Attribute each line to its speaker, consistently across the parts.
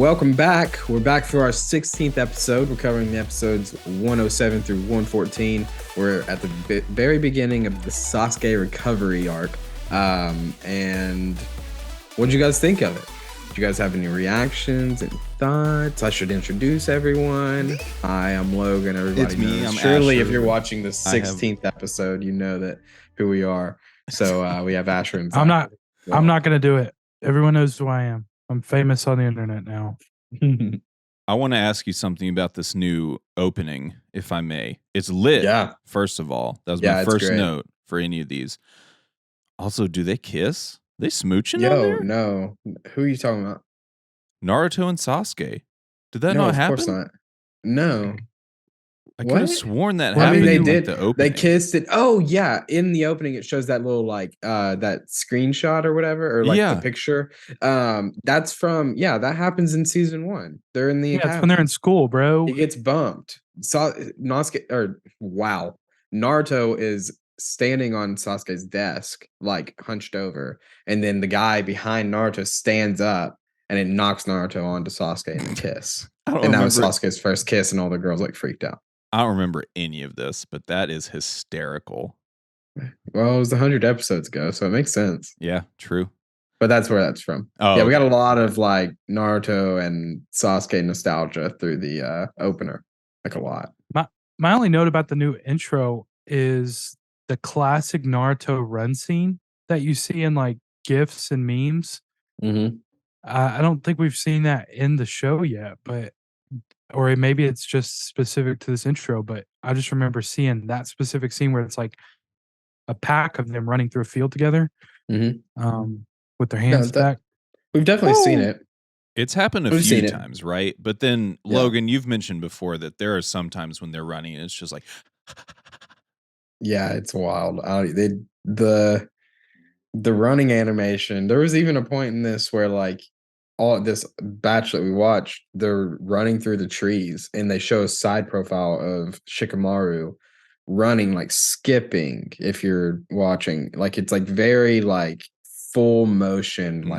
Speaker 1: Welcome back. We're back for our 16th episode. We're covering the episodes 107 through 114. We're at the very beginning of the Sasuke recovery arc. And what did you guys think of it? Did you guys have any reactions and thoughts? I should introduce everyone. Hi, I'm Logan. Everybody
Speaker 2: It's me.
Speaker 1: knows.
Speaker 2: I'm
Speaker 1: Surely,
Speaker 2: Asher.
Speaker 1: if you're watching the 16th episode, you know that who we are. So we have Asher and Zach.
Speaker 3: I'm not going to do it. Everyone knows who I am. I'm famous on the internet now.
Speaker 2: I want to ask you something about this new opening, if I may. It's lit, first of all. That was my first note for any of these. Also, do they kiss? They smooching on there?
Speaker 1: No. Who are you talking about?
Speaker 2: Naruto and Sasuke. Did that not happen?
Speaker 1: Of course not. No.
Speaker 2: I could have sworn that happened.
Speaker 1: I mean, they
Speaker 2: in,
Speaker 1: did.
Speaker 2: The opening.
Speaker 1: They kissed it. Oh yeah, in the opening, it shows that little that screenshot or whatever, or the picture. That's from that happens in season 1. They're in the
Speaker 3: it's when they're in school, bro.
Speaker 1: He gets bumped. Naruto is standing on Sasuke's desk, like hunched over, and then the guy behind Naruto stands up, and it knocks Naruto onto Sasuke in a kiss. And that was Sasuke's first kiss, and all the girls freaked out.
Speaker 2: I don't remember any of this, but that is hysterical.
Speaker 1: Well, it was 100 episodes ago, so it makes sense.
Speaker 2: Yeah, true.
Speaker 1: But that's where that's from. Oh, yeah, we got a lot of Naruto and Sasuke nostalgia through the opener. A lot.
Speaker 3: My only note about the new intro is the classic Naruto run scene that you see in GIFs and memes.
Speaker 1: Mm-hmm.
Speaker 3: I don't think we've seen that in the show yet, or maybe it's just specific to this intro, but I just remember seeing that specific scene where it's like a pack of them running through a field together, with their hands back.
Speaker 1: We've definitely seen it.
Speaker 2: It's happened a few times, right? But then, Logan, you've mentioned before that there are some times when they're running and it's just like...
Speaker 1: Yeah, it's wild. The running animation, there was even a point in this where all this batch that we watched, they're running through the trees and they show a side profile of Shikamaru running, skipping. If you're watching, it's very full motion,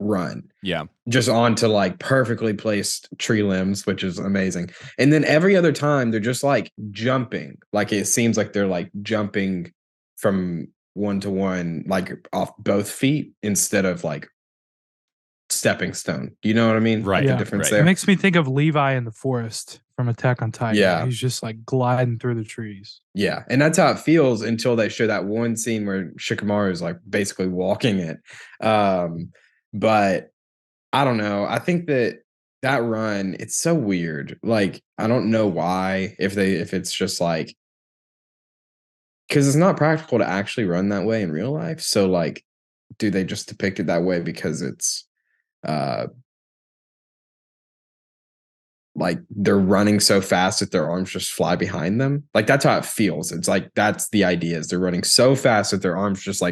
Speaker 1: run.
Speaker 2: Yeah.
Speaker 1: Just onto perfectly placed tree limbs, which is amazing. And then every other time they're just jumping. It seems like they're jumping from one to one, off both feet instead of stepping stone. You know what I mean?
Speaker 2: Right.
Speaker 1: The difference there.
Speaker 3: It makes me think of Levi in the forest from Attack on Titan.
Speaker 1: Yeah.
Speaker 3: He's just gliding through the trees.
Speaker 1: Yeah. And that's how it feels until they show that one scene where Shikamaru is basically walking it. But I don't know. I think that run, it's so weird. I don't know why, if it's just because it's not practical to actually run that way in real life. So do they just depict it that way because it's they're running so fast that their arms just fly behind them? That's how it feels. It's that's the idea, is they're running so fast that their arms just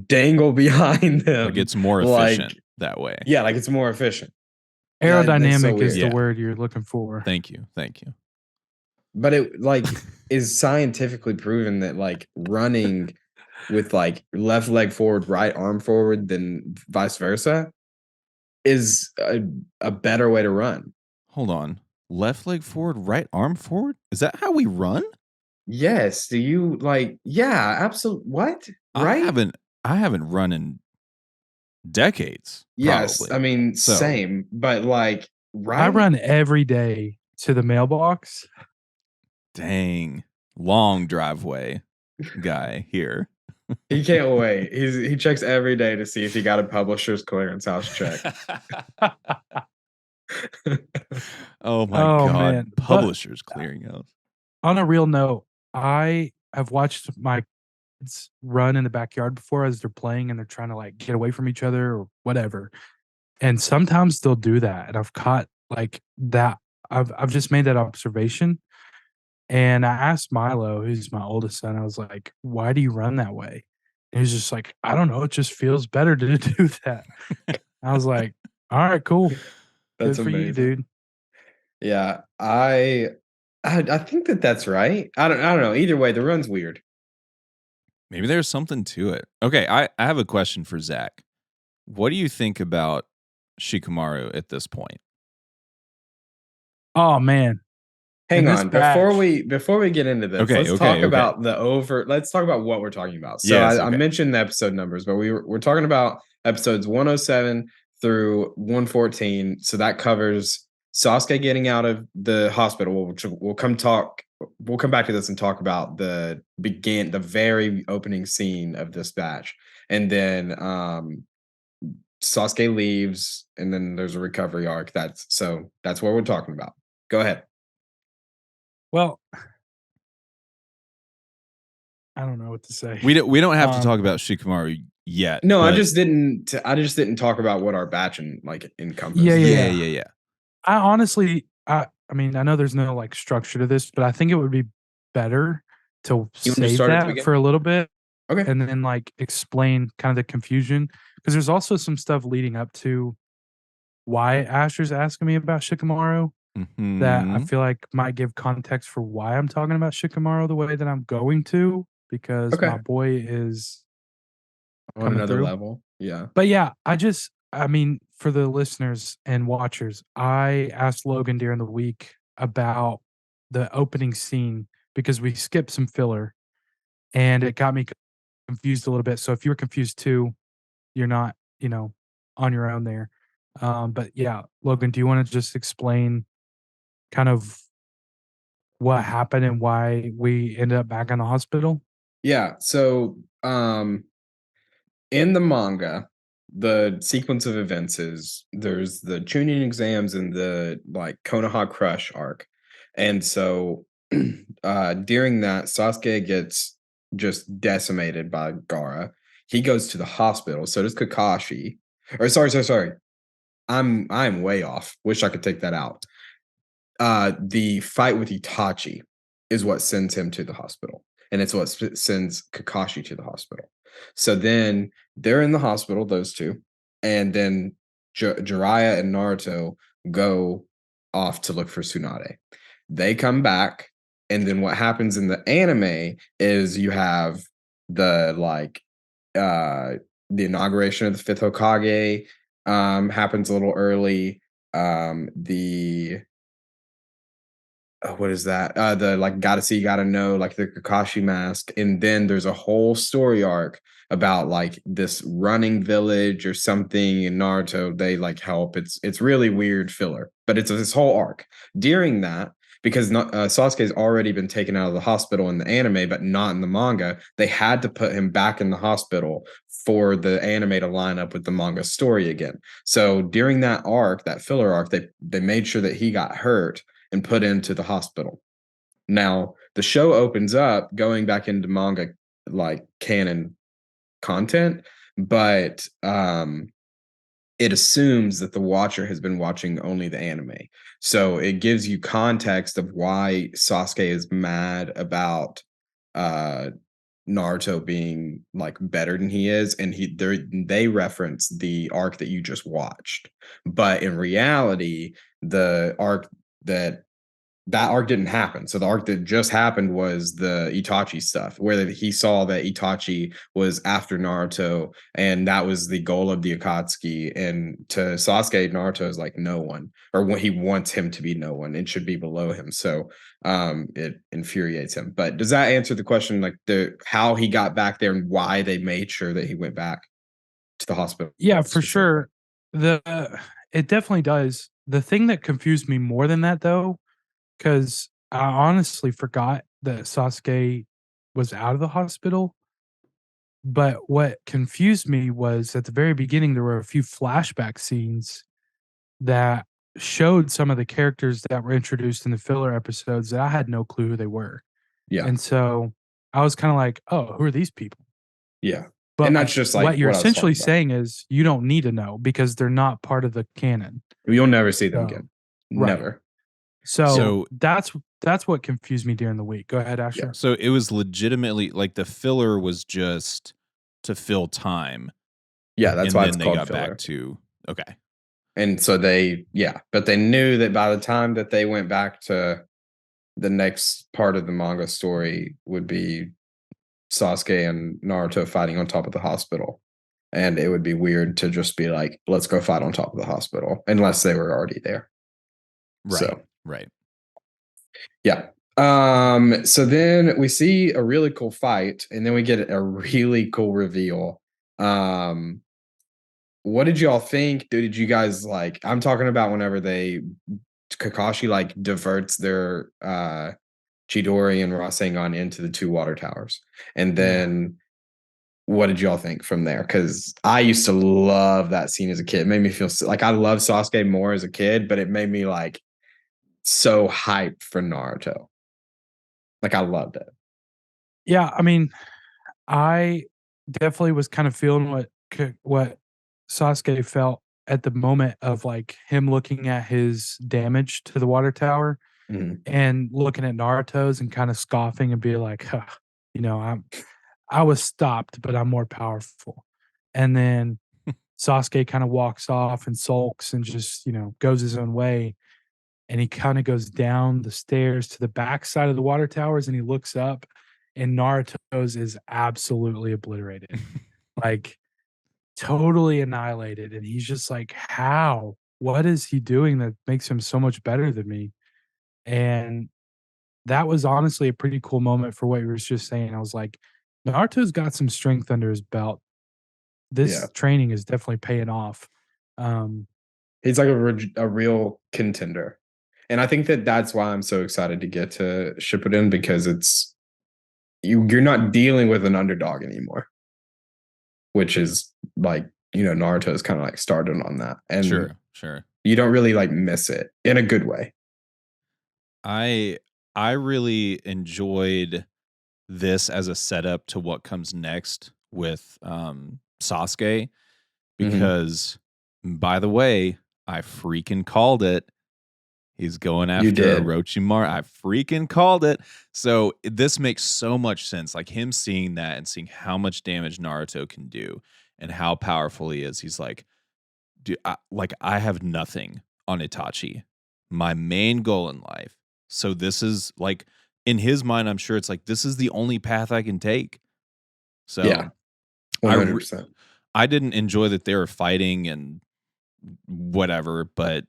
Speaker 1: dangle behind them.
Speaker 2: It's more efficient that way.
Speaker 1: Yeah, it's more efficient.
Speaker 3: Aerodynamic is the word you're looking for.
Speaker 2: Thank you.
Speaker 1: But it is scientifically proven that running with left leg forward, right arm forward, than vice versa is a better way to run.
Speaker 2: Hold on. Left leg forward, right arm forward? Is that how we run?
Speaker 1: Yes. Do you yeah, absolutely. What? Right?
Speaker 2: I haven't run in decades.
Speaker 1: Yes.
Speaker 2: Probably.
Speaker 1: I mean, same, but right.
Speaker 3: I run every day to the mailbox.
Speaker 2: Dang. Long driveway guy here.
Speaker 1: He can't wait. He checks every day to see if he got a publisher's clearance house check.
Speaker 2: Oh my God. Man. Publishers clearinghouse.
Speaker 3: On a real note, I have watched my kids run in the backyard before as they're playing and they're trying to get away from each other or whatever. And sometimes they'll do that. And I've caught that. I've just made that observation. And I asked Milo, who's my oldest son, I was like, why do you run that way? And he's just like, I don't know. It just feels better to do that. I was like, all right, cool.
Speaker 1: That's
Speaker 3: good for
Speaker 1: amazing.
Speaker 3: you, dude.
Speaker 1: Yeah, I think that's right. I don't know. Either way, the run's weird.
Speaker 2: Maybe there's something to it. Okay, I have a question for Zach. What do you think about Shikamaru at this point?
Speaker 3: Oh man.
Speaker 1: Hang on, before we get into this, let's talk about what we're talking about. So I mentioned the episode numbers, but we're talking about episodes 107 through 114. So that covers Sasuke getting out of the hospital, which we'll come back to this and talk about the very opening scene of this batch. And then Sasuke leaves, and then there's a recovery arc. That's what we're talking about. Go ahead.
Speaker 3: Well, I don't know what to say.
Speaker 2: We don't have to talk about Shikamaru yet.
Speaker 1: No, I just didn't talk about what our batch encompasses.
Speaker 3: Yeah. I honestly, I mean, I know there's no like structure to this, but I think it would be better to save that for a little bit.
Speaker 1: Okay.
Speaker 3: And then like explain kind of the confusion, because there's also some stuff leading up to why Asher's asking me about Shikamaru that I feel like might give context for why I'm talking about Shikamaru the way that I'm going to, because my boy is
Speaker 1: on another level. Yeah.
Speaker 3: But yeah, I mean, for the listeners and watchers, I asked Logan during the week about the opening scene because we skipped some filler and it got me confused a little bit. So if you're confused too, you're not, on your own there. But yeah, Logan, do you want to just explain kind of what happened and why we ended up back in the hospital?
Speaker 1: Yeah. So, in the manga, the sequence of events is there's the Chunin exams and the like Konoha Crush arc. And so during that, Sasuke gets just decimated by Gaara. He goes to the hospital. So does Kakashi. Or sorry. I'm way off. Wish I could take that out. The fight with Itachi is what sends him to the hospital. And it's what sends Kakashi to the hospital. So then they're in the hospital, those two. And then Jiraiya and Naruto go off to look for Tsunade. They come back. And then what happens in the anime is you have the inauguration of the fifth Hokage happens a little early. What is that? The like gotta see, gotta know, like the Kakashi mask. And then there's a whole story arc about like this running village or something in Naruto. They like help. It's really weird filler, but it's this whole arc. During that, because Sasuke's already been taken out of the hospital in the anime, but not in the manga, they had to put him back in the hospital for the anime to line up with the manga story again. So during that arc, that filler arc, they made sure that he got hurt and put into the hospital. Now, the show opens up going back into manga like canon content, but it assumes that the watcher has been watching only the anime. So it gives you context of why Sasuke is mad about Naruto being like better than he is, and they reference the arc that you just watched. But in reality, the arc that arc didn't happen. So the arc that just happened was the Itachi stuff, where he saw that Itachi was after Naruto, and that was the goal of the Akatsuki. And to Sasuke, Naruto is like no one, or when he wants him to be no one, it should be below him. So it infuriates him. But does that answer the question, like how he got back there and why they made sure that he went back to the hospital?
Speaker 3: Yeah, for sure. It definitely does. The thing that confused me more than that, though, because I honestly forgot that Sasuke was out of the hospital. But what confused me was at the very beginning, there were a few flashback scenes that showed some of the characters that were introduced in the filler episodes that I had no clue who they were.
Speaker 1: Yeah.
Speaker 3: And so I was kind of like, oh, who are these people?
Speaker 1: Yeah.
Speaker 3: But
Speaker 1: and that's just like
Speaker 3: what you're essentially saying is you don't need to know because they're not part of the canon.
Speaker 1: You'll never see them again. Never.
Speaker 3: Right. So that's what confused me during the week. Go ahead, Asher.
Speaker 2: Yeah. So it was legitimately like the filler was just to fill time.
Speaker 1: Yeah, that's why it's called
Speaker 2: got
Speaker 1: filler.
Speaker 2: Back to okay.
Speaker 1: And so but they knew that by the time that they went back to the next part of the manga story would be Sasuke and Naruto fighting on top of the hospital. and it would be weird to just be like, let's go fight on top of the hospital unless they were already there.
Speaker 2: Right. Right.
Speaker 1: Yeah. So then we see a really cool fight, and then we get a really cool reveal. What did y'all think? Did you guys like, I'm talking about whenever Kakashi like diverts their Chidori and Rasengan into the two water towers. And then what did y'all think from there? Because I used to love that scene as a kid. It made me feel like I loved Sasuke more as a kid, but it made me like so hyped for Naruto. Like I loved it.
Speaker 3: Yeah, I mean, I definitely was kind of feeling what Sasuke felt at the moment of like him looking at his damage to the water tower and looking at Naruto's and kind of scoffing and being like, huh, you know, I was stopped, but I'm more powerful. And then Sasuke kind of walks off and sulks and just, goes his own way. And he kind of goes down the stairs to the back side of the water towers and he looks up and Naruto's is absolutely obliterated. Like totally annihilated. And he's just like, how? What is he doing that makes him so much better than me? And that was honestly a pretty cool moment for what you were just saying. I was like, Naruto's got some strength under his belt. This training is definitely paying off.
Speaker 1: He's like a real contender. And I think that's why I'm so excited to get to Shippuden, because you're not dealing with an underdog anymore, which is like, Naruto is kind of like started on that. And
Speaker 2: sure.
Speaker 1: You don't really like miss it in a good way.
Speaker 2: I really enjoyed this as a setup to what comes next with Sasuke, because by the way, I freaking called it. He's going after Orochimaru. I freaking called it. So this makes so much sense. Like him seeing that and seeing how much damage Naruto can do and how powerful he is. He's like, dude, I have nothing on Itachi. My main goal in life. So this is like, in his mind, I'm sure it's like, this is the only path I can take. So
Speaker 1: yeah, 100%.
Speaker 2: I didn't enjoy that they were fighting and whatever, but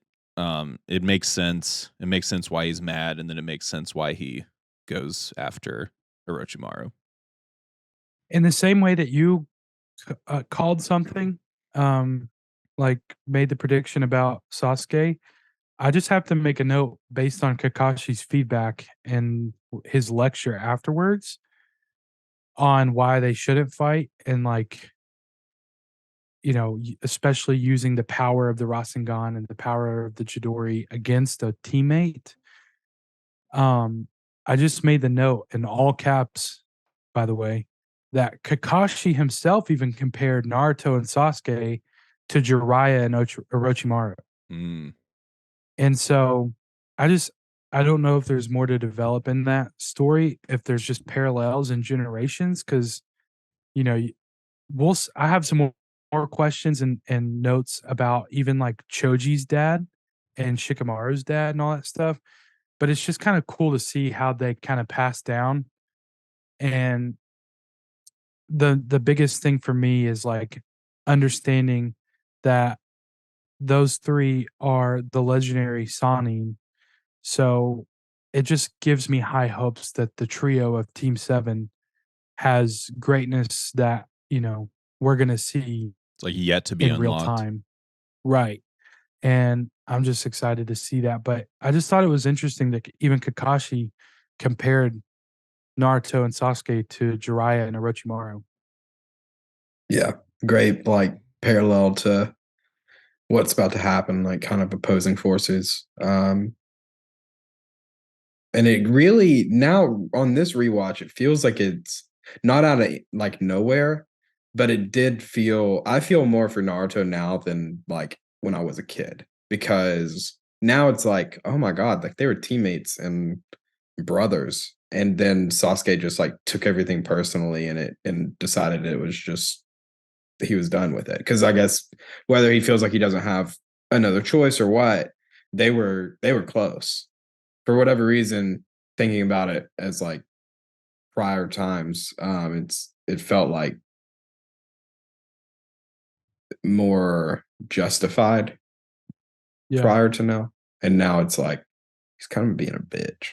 Speaker 2: it makes sense. It makes sense why he's mad, and then it makes sense why he goes after Orochimaru.
Speaker 3: In the same way that you called something, like made the prediction about Sasuke, I just have to make a note based on Kakashi's feedback and his lecture afterwards on why they shouldn't fight and like, especially using the power of the Rasengan and the power of the Chidori against a teammate. I just made the note in all caps, by the way, that Kakashi himself even compared Naruto and Sasuke to Jiraiya and Orochimaru. And so I don't know if there's more to develop in that story, if there's just parallels in generations, because you know I have some more questions and notes about even like Choji's dad and Shikamaru's dad and all that stuff. But it's just kind of cool to see how they kind of pass down. And the biggest thing for me is like understanding that those three are the legendary Sanin. So it just gives me high hopes that the trio of Team 7 has greatness that, we're going to see
Speaker 2: It's like yet to be
Speaker 3: in real
Speaker 2: unlocked.
Speaker 3: time. Right. And I'm just excited to see that. But I just thought it was interesting that even Kakashi compared Naruto and Sasuke to Jiraiya and Orochimaru.
Speaker 1: Yeah, great, like parallel to what's about to happen, like kind of opposing forces. And it really, now on this rewatch, it feels like it's not out of like nowhere, but I feel more for Naruto now than like when I was a kid, because now it's like, oh my God, like they were teammates and brothers. And then Sasuke just like took everything personally and decided it was just, he was done with it. Cause I guess whether he feels like he doesn't have another choice or what, they were close for whatever reason. Thinking about it as like prior times, it felt like more justified prior to now. And now it's like he's kind of being a bitch.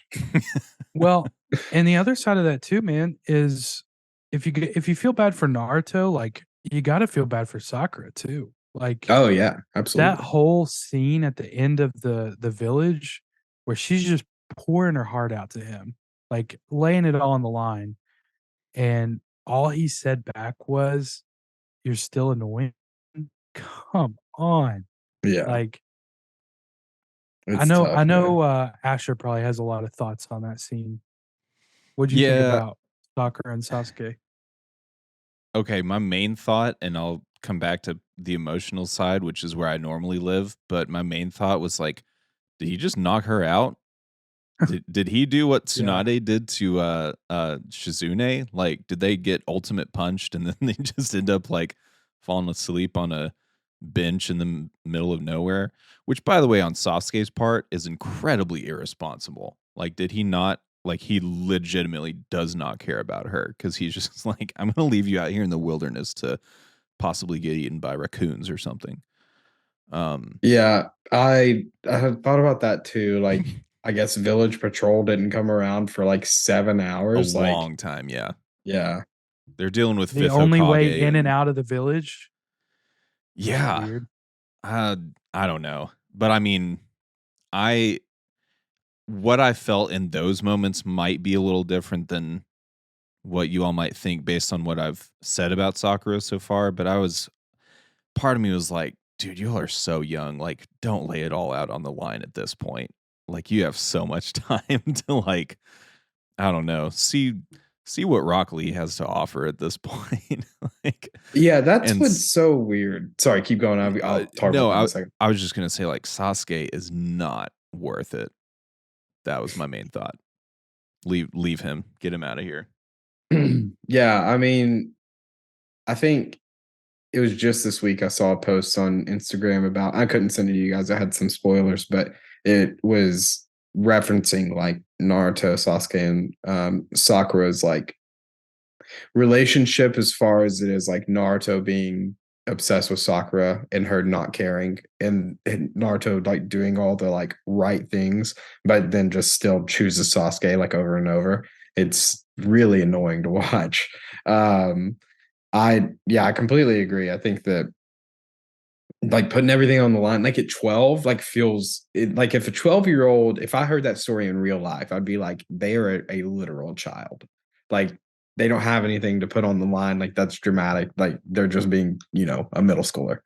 Speaker 3: Well, and the other side of that too, man, is if you feel bad for Naruto, like you got to feel bad for Sakura too. Like,
Speaker 1: oh yeah,
Speaker 3: that
Speaker 1: absolutely.
Speaker 3: whole scene at the end of the village where she's just pouring her heart out to him, like laying it all on the line, and all he said back was, "You're still annoying." Come on,
Speaker 1: Yeah,
Speaker 3: like
Speaker 1: it's tough,
Speaker 3: I
Speaker 1: man.
Speaker 3: know. Asher probably has a lot of thoughts on that scene. What do you think
Speaker 2: Yeah.
Speaker 3: about Sakura and Sasuke?
Speaker 2: Okay, my main thought, and I'll come back to the emotional side, which is where I normally live, but my main thought was like, did he just knock her out? Did he do what
Speaker 3: Yeah.
Speaker 2: Tsunade did to Shizune? Like, did they get ultimate punched and then they just end up like falling asleep on a bench in the middle of nowhere? Which, by the way, on Sasuke's part is incredibly irresponsible. Like, did he not? Like, he legitimately does not care about her because he's just like, I'm going to leave you out here in the wilderness to possibly get eaten by raccoons or something.
Speaker 1: Yeah, I had thought about that too. Like, I guess Village Patrol didn't come around for like 7 hours.
Speaker 2: A
Speaker 1: Like,
Speaker 2: long time, yeah.
Speaker 1: yeah,
Speaker 2: They're dealing with
Speaker 3: The
Speaker 2: Fifth
Speaker 3: only way
Speaker 2: Hokage
Speaker 3: in and
Speaker 2: and
Speaker 3: out of the village? Is that
Speaker 2: yeah.
Speaker 3: weird?
Speaker 2: I don't know. But I mean, I what I felt in those moments might be a little different than what you all might think based on what I've said about Sakura so far, but I was part of me was like, dude, you all are so young. Like, don't lay it all out on the line at this point. Like, you have so much time to like, I don't know, see what Rock Lee has to offer at this point. Like,
Speaker 1: yeah, that's
Speaker 2: and
Speaker 1: what's so weird. Sorry, keep going. I'll talk about
Speaker 2: no,
Speaker 1: that in a second.
Speaker 2: I was just gonna say like Sasuke is not worth it. That was my main thought. Leave him. Get him out of here.
Speaker 1: Yeah, I mean, I think it was just this week I saw a post on Instagram about, I couldn't send it to you guys. I had some spoilers, but it was referencing like Naruto, Sasuke, and Sakura's like relationship as far as it is like Naruto being obsessed with Sakura and her not caring and Naruto like doing all the like right things, but then just still chooses Sasuke like over and over. It's really annoying to watch. I completely agree. I think that like putting everything on the line like at 12 like feels it, like if a 12-year-old, if I heard that story in real life, I'd be like, they are a literal child. Like they don't have anything to put on the line. Like that's dramatic. Like they're just being, a middle schooler.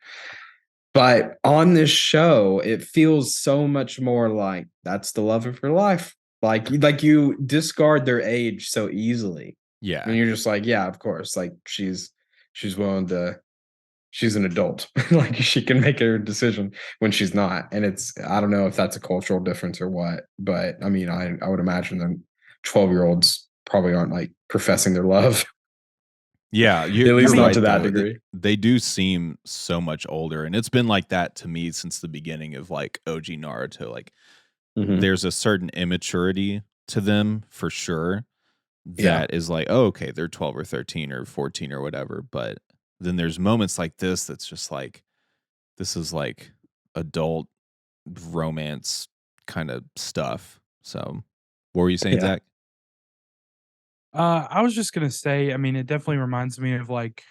Speaker 1: But on this show, it feels so much more like that's the love of your life. Like you discard their age so easily.
Speaker 2: Yeah.
Speaker 1: And you're just like, yeah, of course. Like she's willing to, she's an adult. Like she can make her decision when she's not. And I don't know if that's a cultural difference or what, but I mean, I would imagine that 12-year-olds probably aren't like professing their love.
Speaker 2: Yeah,
Speaker 1: At
Speaker 2: you're
Speaker 1: least not to
Speaker 2: right
Speaker 1: that
Speaker 2: though.
Speaker 1: degree.
Speaker 2: They do seem so much older, and it's been like that to me since the beginning of like OG Naruto. Like, there's a certain immaturity to them for sure
Speaker 1: Yeah.
Speaker 2: that is like, oh, okay, they're 12 or 13 or 14 or whatever. But then there's moments like this that's just like, this is like adult romance kind of stuff. So, what were you saying,
Speaker 1: Yeah.
Speaker 2: Zach?
Speaker 3: I was just gonna say, I mean, it definitely reminds me of like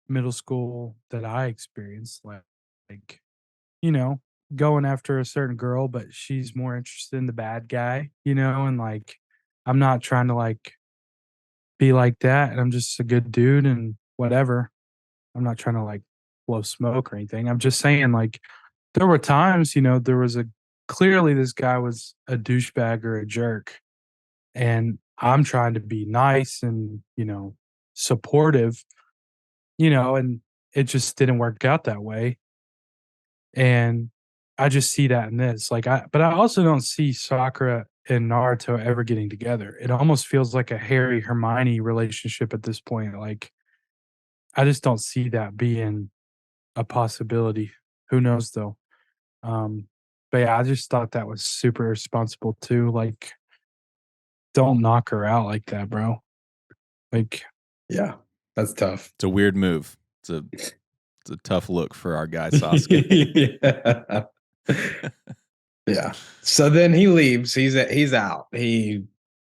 Speaker 3: middle school that I experienced, like you know, going after a certain girl, but she's more interested in the bad guy, and like I'm not trying to like be like that, and I'm just a good dude and whatever. I'm not trying to like blow smoke or anything. I'm just saying like there were times, there was a clearly this guy was a douchebag or a jerk, and I'm trying to be nice and, supportive, and it just didn't work out that way. And I just see that in this. But I also don't see Sakura and Naruto ever getting together. It almost feels like a Harry Hermione relationship at this point. Like I just don't see that being a possibility. Who knows though? Um, but yeah, I just thought that was super responsible too. Like, don't knock her out like that, bro. Like,
Speaker 1: Yeah. That's tough.
Speaker 2: It's a weird move. It's a It's a tough look for our guy Sasuke.
Speaker 1: Yeah. So then he leaves. He's out. He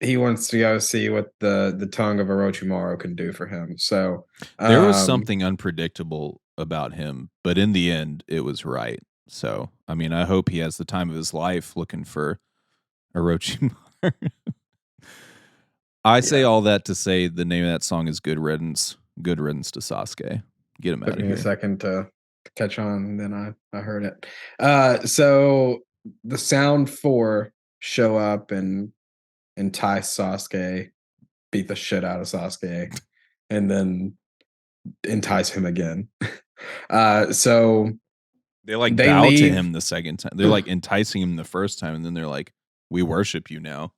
Speaker 1: wants to go see what the tongue of Orochimaru can do for him. So
Speaker 2: there was something unpredictable about him, but in the end, it was right. So I mean, I hope he has the time of his life looking for Orochimaru. I say all that to say the name of that song is Good Riddance. Good Riddance to Sasuke. Get him out of here.
Speaker 1: Took me a second to catch on, and then I heard it. So the Sound 4 show up and entice Sasuke, beat the shit out of Sasuke, and then entice him again. So
Speaker 2: they bow leave. To him the second time. They're enticing him the first time, and then they're like, "We worship you now."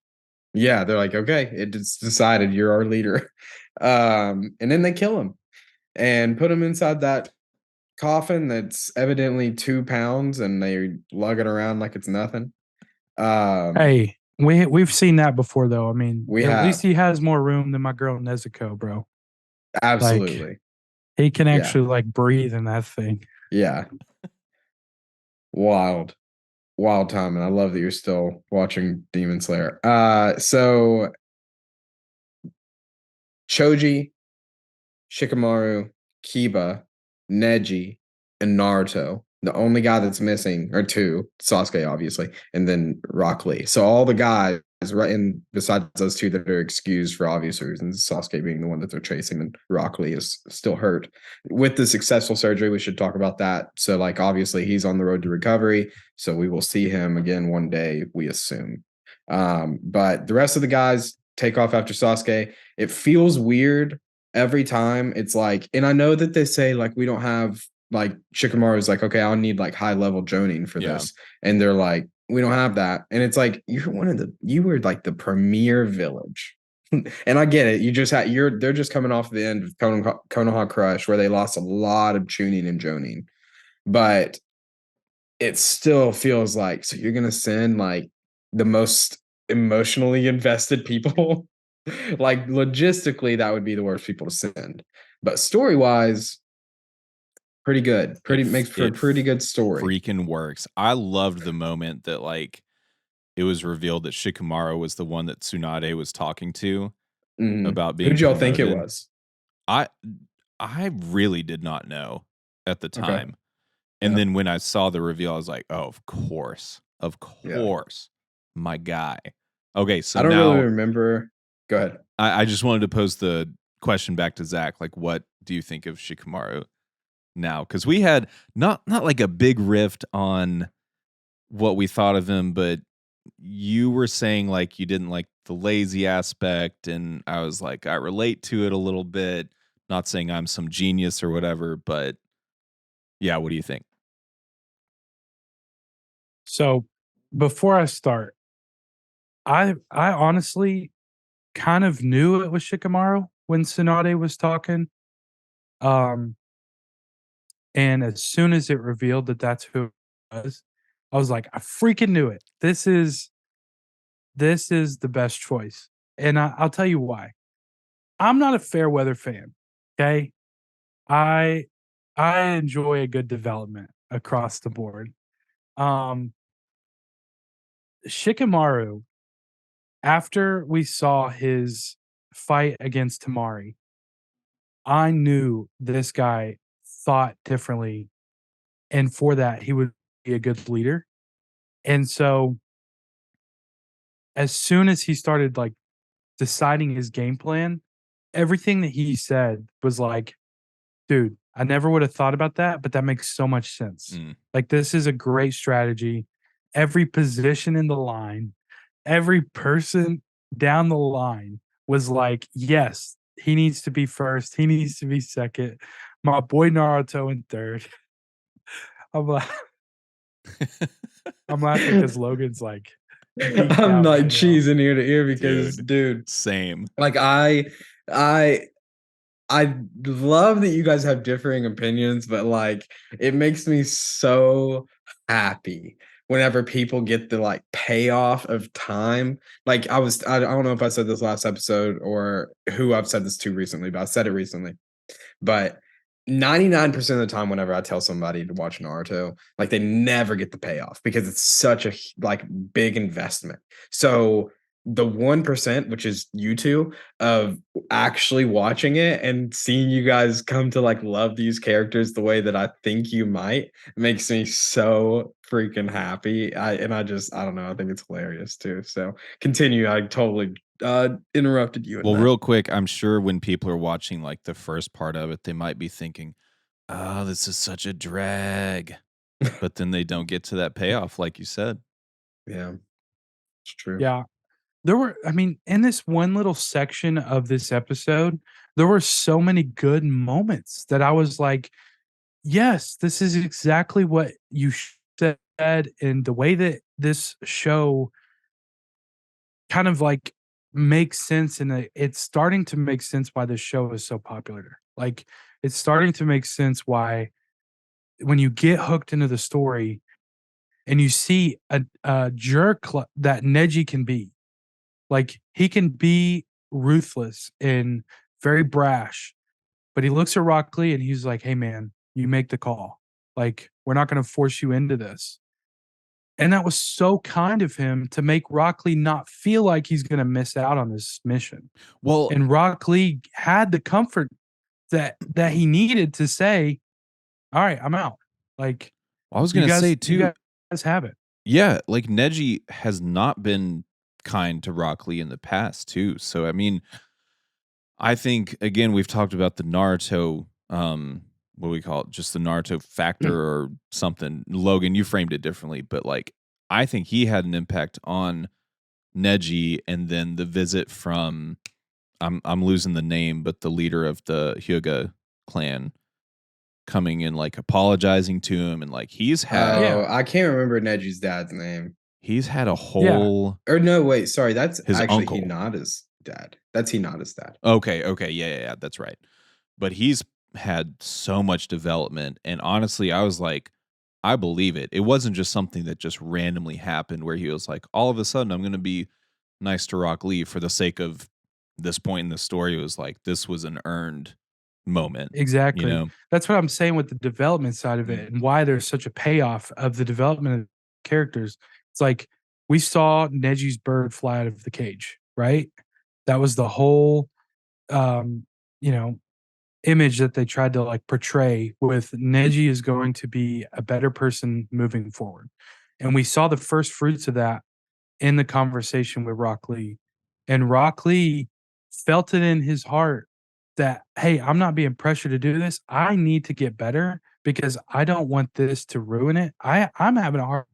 Speaker 1: Yeah, they're like, "Okay, it's decided. You're our leader." And then they kill him and put him inside that coffin that's evidently 2 pounds, and they lug it around like it's nothing.
Speaker 3: Hey, we've seen that before, though. I mean,
Speaker 1: at
Speaker 3: least he has more room than my girl Nezuko, bro.
Speaker 1: Absolutely,
Speaker 3: he can actually breathe in that thing.
Speaker 1: Yeah, wild time, and I love that you're still watching Demon Slayer. So Choji, Shikamaru, Kiba, Neji, and Naruto. The only guy that's missing are 2, Sasuke, obviously, and then Rock Lee. So all the guys, right, and besides those 2 that are excused for obvious reasons, Sasuke being the one that they're chasing, and Rock Lee is still hurt. With the successful surgery, we should talk about that. So, obviously, he's on the road to recovery. So we will see him again one day, we assume. But the rest of the guys take off after Sasuke. It feels weird every time. It's and I know that they say we don't have Shikamaru is okay, I'll need high level Jonin for this, and they're we don't have that, and it's you were the premier village. And I get it, they're just coming off the end of Konoha Crush, where they lost a lot of Chunin and Jonin, but it still feels so you're gonna send the most emotionally invested people. Logistically, that would be the worst people to send, but story wise, pretty good. Makes for a pretty good story.
Speaker 2: Freaking works. I loved the moment that it was revealed that Shikamaru was the one that Tsunade was talking to about being.
Speaker 1: Who'd y'all think it was?
Speaker 2: I really did not know at the time. Okay. And then when I saw the reveal, I was like, oh, of course. My guy. Okay, so
Speaker 1: I don't really remember. Go ahead.
Speaker 2: I just wanted to pose the question back to Zach. What do you think of Shikamaru now? Because we had not a big rift on what we thought of him, but you were saying you didn't like the lazy aspect, and I was I relate to it a little bit. Not saying I'm some genius or whatever, but yeah, what do you think?
Speaker 3: So before I start, I honestly kind of knew it was Shikamaru when Tsunade was talking. And as soon as it revealed that that's who it was, I was like, I freaking knew it. This is the best choice. And I'll tell you why. I'm not a fair weather fan. Okay. I enjoy a good development across the board. Shikamaru, after we saw his fight against Tamari, I knew this guy thought differently, and for that, he would be a good leader. And so, as soon as he started deciding his game plan, everything that he said was dude, I never would have thought about that, but that makes so much sense. This is a great strategy. Every position in the line, every person down the line was yes, he needs to be first. He needs to be second. My boy Naruto in third. I'm laughing because Logan's
Speaker 1: I'm cheesing ear to ear because dude,
Speaker 2: same.
Speaker 1: I love that you guys have differing opinions, but it makes me so happy whenever people get the payoff of time. I don't know if I said this last episode or who I've said this to recently, but I said it recently. But 99% of the time whenever I tell somebody to watch Naruto, like they never get the payoff because it's such a like big investment. So the 1%, which is you two, of actually watching it and seeing you guys come to like love these characters the way that I think you might makes me so freaking happy. I just I don't know, I think it's hilarious too. So continue. I totally interrupted you in
Speaker 2: Well,
Speaker 1: that.
Speaker 2: real quick, I'm sure when people are watching like the first part of it, they might be thinking, "Oh, this is such a drag." But then they don't get to that payoff like you said.
Speaker 1: Yeah, it's true.
Speaker 3: Yeah. I mean, in this one little section of this episode, there were so many good moments that I was like, yes, this is exactly what you said. And the way that this show kind of like makes sense, and it's starting to make sense why this show is so popular. Like, it's starting to make sense why when you get hooked into the story and you see a jerk that Neji can be, like, he can be ruthless and very brash, but he looks at Rock Lee and he's like, "Hey, man, you make the call. Like, we're not going to force you into this." And that was so kind of him to make Rock Lee not feel like he's going to miss out on this mission.
Speaker 2: Well,
Speaker 3: And Rock Lee had the comfort that he needed to say, "All right, I'm out." Like,
Speaker 2: I was gonna say
Speaker 3: you
Speaker 2: too.
Speaker 3: guys have it.
Speaker 2: Yeah, like Neji has not been kind to Rock Lee in the past too. So I mean, I think again we've talked about the Naruto, what do we call it? Just the Naruto factor or something. Logan, you framed it differently, but like I think he had an impact on Neji, and then the visit from I'm losing the name, but the leader of the Hyuga clan coming in, like apologizing to him, and like
Speaker 1: Oh, I can't remember Neji's dad's name.
Speaker 2: he's had a
Speaker 3: Yeah.
Speaker 2: whole
Speaker 1: Or no, wait, sorry, that's
Speaker 2: his
Speaker 1: actually
Speaker 2: uncle.
Speaker 1: Hinata's dad. That's Hinata's dad.
Speaker 2: Okay, yeah, that's right. But he's had so much development, and honestly, I was like, I believe it. It wasn't just something that just randomly happened where he was like, all of a sudden, I'm going to be nice to Rock Lee for the sake of this point in the story. It was like this was an earned moment, you
Speaker 3: Exactly.
Speaker 2: know?
Speaker 3: That's what I'm saying with the development side of it and why there's such a payoff of the development of characters. It's like we saw Neji's bird fly out of the cage, right? That was the whole um, you know, image that they tried to like portray with Neji is going to be a better person moving forward. And we saw the first fruits of that in the conversation with Rock Lee. And Rock Lee felt it in his heart that, hey, I'm not being pressured to do this. I need to get better because I don't want this to ruin it. I'm having a hard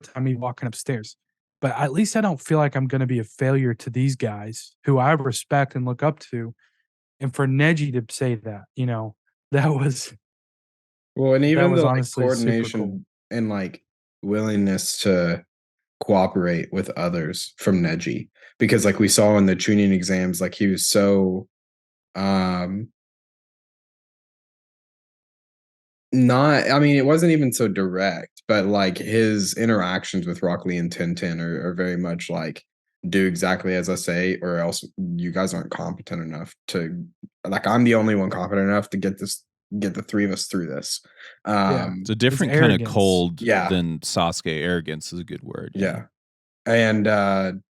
Speaker 3: time me walking upstairs. But at least I don't feel like I'm going to be a failure to these guys who I respect and look up to. And for Neji to say that, that was
Speaker 1: Well, and
Speaker 3: that
Speaker 1: even
Speaker 3: was
Speaker 1: the like
Speaker 3: honestly super cool.
Speaker 1: coordination and like willingness to cooperate with others from Neji. Because like we saw in the tuning exams, like he was so um not I mean, it wasn't even so direct, but like his interactions with Rock Lee and Tintin are very much like do exactly as I say, or else you guys aren't competent enough to like I'm the only one competent enough to get the three of us through this.
Speaker 3: Yeah.
Speaker 2: It's a
Speaker 3: It's
Speaker 2: different kind of
Speaker 3: arrogance.
Speaker 2: cold
Speaker 1: Yeah,
Speaker 2: than Sasuke. Arrogance is a good word. Yeah.
Speaker 1: yeah. And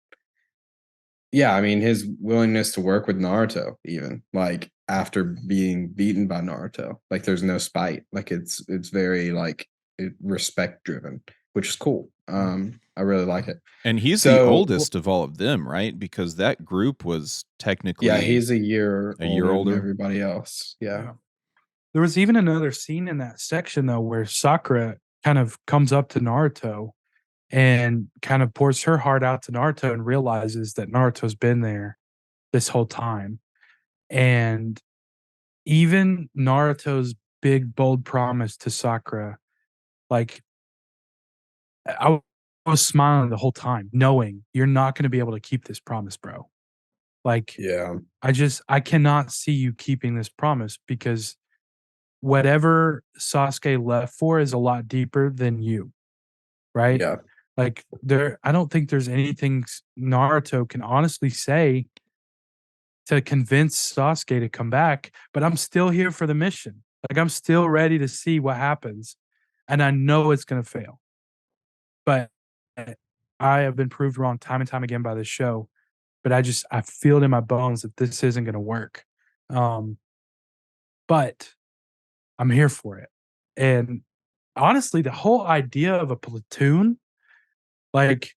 Speaker 1: yeah, I mean his willingness to work with Naruto, even like after being beaten by Naruto, like there's no spite. Like it's very like respect driven, which is cool. I really like it.
Speaker 2: And he's the
Speaker 1: So
Speaker 2: oldest of all of them, right? Because that group was
Speaker 1: yeah,
Speaker 2: technically
Speaker 1: he's a year
Speaker 2: a year
Speaker 1: older than
Speaker 2: older.
Speaker 1: everybody else. Yeah.
Speaker 3: Yeah. There was even another scene in that section though where Sakura kind of comes up to Naruto and kind of pours her heart out to Naruto and realizes that Naruto's been there this whole time. And even Naruto's big bold promise to Sakura, like I was smiling the whole time, knowing you're not going to be able to keep this promise, bro. Like
Speaker 1: Yeah.
Speaker 3: I cannot see you keeping this promise because whatever Sasuke left for is a lot deeper than you, right?
Speaker 1: Yeah.
Speaker 3: Like I don't think there's anything Naruto can honestly say to convince Sasuke to come back, but I'm still here for the mission. Like I'm still ready to see what happens, and I know it's gonna fail. But I have been proved wrong time and time again by this show. But I feel it in my bones that this isn't gonna work. Um, but I'm here for it. And honestly, the whole idea of a platoon, like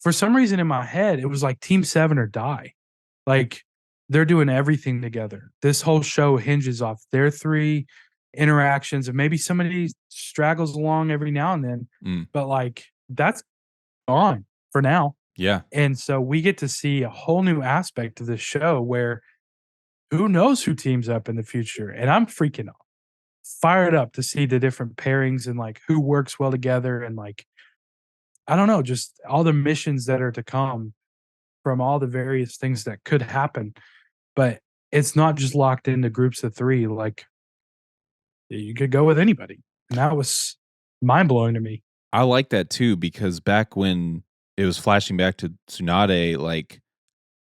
Speaker 3: for some reason in my head, it was like Team 7 or die. Like they're doing everything together. This whole show hinges off their three interactions, and maybe somebody straggles along every now and then. But like that's gone for now.
Speaker 2: Yeah.
Speaker 3: And so we get to see a whole new aspect of this show where who knows who teams up in the future. And I'm freaking fired up to see the different pairings and like who works well together, and like I don't know, just all the missions that are to come from all the various things that could happen. But it's not just locked into groups of 3, like you could go with anybody. And that was mind blowing to me.
Speaker 2: I like that too, because back when it was flashing back to Tsunade, like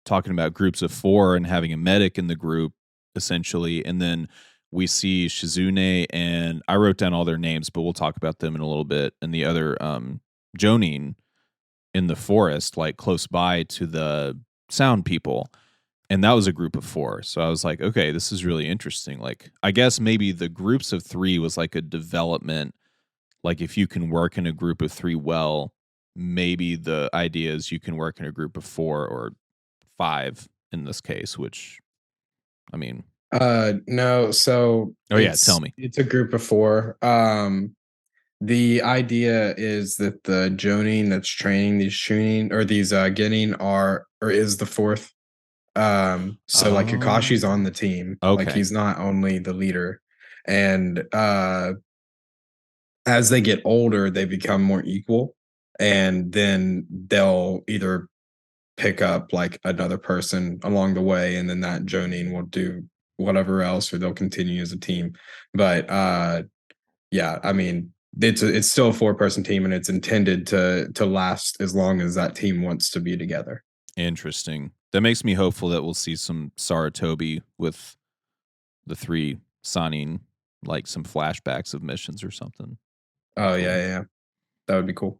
Speaker 2: talking about groups of 4 and having a medic in the group, essentially, and then we see Shizune, and I wrote down all their names, but we'll talk about them in a little bit, and the other Jonin in the forest, like close by to the sound people. And that was a group of 4. So I was like, okay, this is really interesting. Like, I guess maybe the groups of 3 was like a development. Like, if you can work in a group of 3 well, maybe the idea is you can work in a group of 4 or 5 in this case, which, I mean.
Speaker 1: No, so.
Speaker 2: Oh, yeah, tell me.
Speaker 1: It's a group of 4. The idea is that the Jonin that's training these Chunin or these Genin is the 4th. So like Kakashi's on the team.
Speaker 2: Okay.
Speaker 1: Like he's not only the leader. And as they get older, they become more equal. And then they'll either pick up like another person along the way, and then that Jonin will do whatever else, or they'll continue as a team. But yeah, I mean, it's still a 4-person team, and it's intended to last as long as that team wants to be together.
Speaker 2: Interesting. That makes me hopeful that we'll see some Saratobi with the 3 Sanin, like some flashbacks of missions or something.
Speaker 1: Oh, cool. Yeah. That would be cool.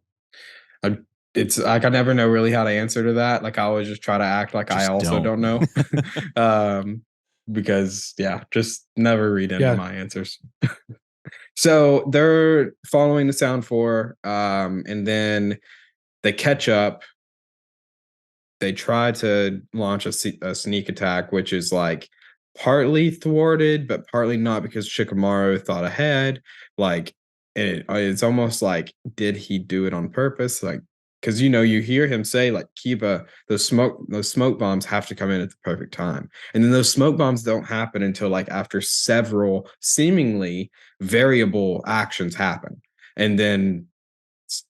Speaker 1: It's like I never know really how to answer to that. Like I always just try to act like I also don't know. Because just never read into my answers. So they're following the Sound 4, and then they catch up. They try to launch a sneak attack, which is like partly thwarted, but partly not, because Shikamaru thought ahead. Like it's almost like, did he do it on purpose? Like, because you hear him say like, Kiba, those smoke bombs have to come in at the perfect time, and then those smoke bombs don't happen until like after several seemingly variable actions happen, and then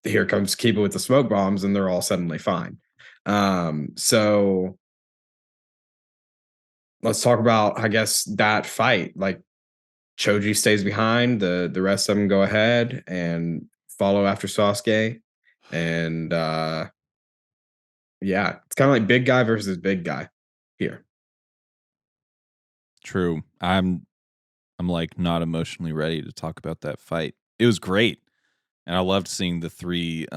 Speaker 1: here comes Kiba with the smoke bombs, and they're all suddenly fine. So let's talk about, I guess, that fight. Like Choji stays behind, the rest of them go ahead and follow after Sasuke. And yeah, it's kind of like big guy versus big guy here.
Speaker 2: True. I'm like not emotionally ready to talk about that fight. It was great. And I loved seeing the 3